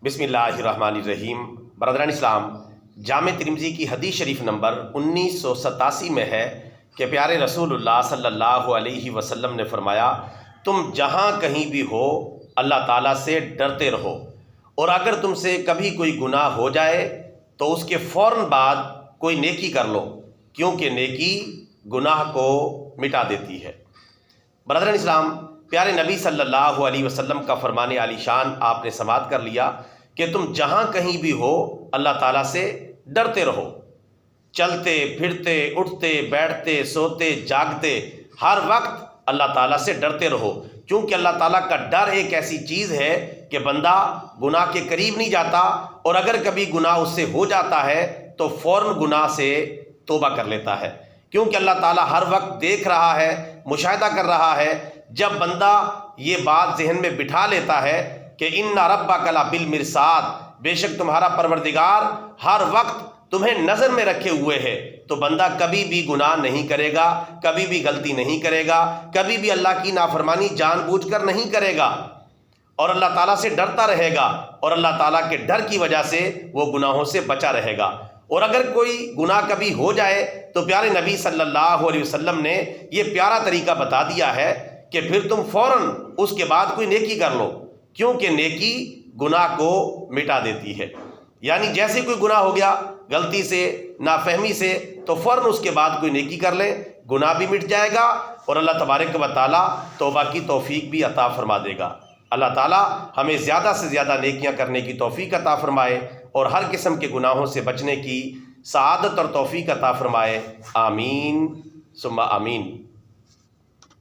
بسم اللہ الرحمن الرحیم۔ برادران اسلام، جامع ترمذی کی حدیث شریف نمبر 1987 میں ہے کہ پیارے رسول اللہ صلی اللہ علیہ وسلم نے فرمایا، تم جہاں کہیں بھی ہو اللہ تعالیٰ سے ڈرتے رہو، اور اگر تم سے کبھی کوئی گناہ ہو جائے تو اس کے فوراً بعد کوئی نیکی کر لو، کیونکہ نیکی گناہ کو مٹا دیتی ہے۔ برادران اسلام، پیارے نبی صلی اللہ علیہ وسلم کا فرمان عالی شان آپ نے سماعت کر لیا کہ تم جہاں کہیں بھی ہو اللہ تعالیٰ سے ڈرتے رہو، چلتے پھرتے اٹھتے بیٹھتے سوتے جاگتے ہر وقت اللہ تعالیٰ سے ڈرتے رہو، کیونکہ اللہ تعالیٰ کا ڈر ایک ایسی چیز ہے کہ بندہ گناہ کے قریب نہیں جاتا، اور اگر کبھی گناہ اس سے ہو جاتا ہے تو فوراً گناہ سے توبہ کر لیتا ہے، کیونکہ اللہ تعالیٰ ہر وقت دیکھ رہا ہے، مشاہدہ کر رہا ہے۔ جب بندہ یہ بات ذہن میں بٹھا لیتا ہے کہ ان ربک لبالمرصاد، بے شک تمہارا پروردگار ہر وقت تمہیں نظر میں رکھے ہوئے ہے، تو بندہ کبھی بھی گناہ نہیں کرے گا، کبھی بھی غلطی نہیں کرے گا، کبھی بھی اللہ کی نافرمانی جان بوجھ کر نہیں کرے گا، اور اللہ تعالیٰ سے ڈرتا رہے گا، اور اللہ تعالیٰ کے ڈر کی وجہ سے وہ گناہوں سے بچا رہے گا۔ اور اگر کوئی گناہ کبھی ہو جائے تو پیارے نبی صلی اللہ علیہ وسلم نے یہ پیارا طریقہ بتا دیا ہے کہ پھر تم فوراً اس کے بعد کوئی نیکی کر لو، کیونکہ نیکی گناہ کو مٹا دیتی ہے۔ یعنی جیسے کوئی گناہ ہو گیا غلطی سے، نافہمی سے، تو فوراً اس کے بعد کوئی نیکی کر لے، گناہ بھی مٹ جائے گا، اور اللہ تبارک و تعالیٰ توبہ کی توفیق بھی عطا فرما دے گا۔ اللہ تعالیٰ ہمیں زیادہ سے زیادہ نیکیاں کرنے کی توفیق عطا فرمائے، اور ہر قسم کے گناہوں سے بچنے کی سعادت اور توفیق عطا فرمائے۔ آمین ثم آمین۔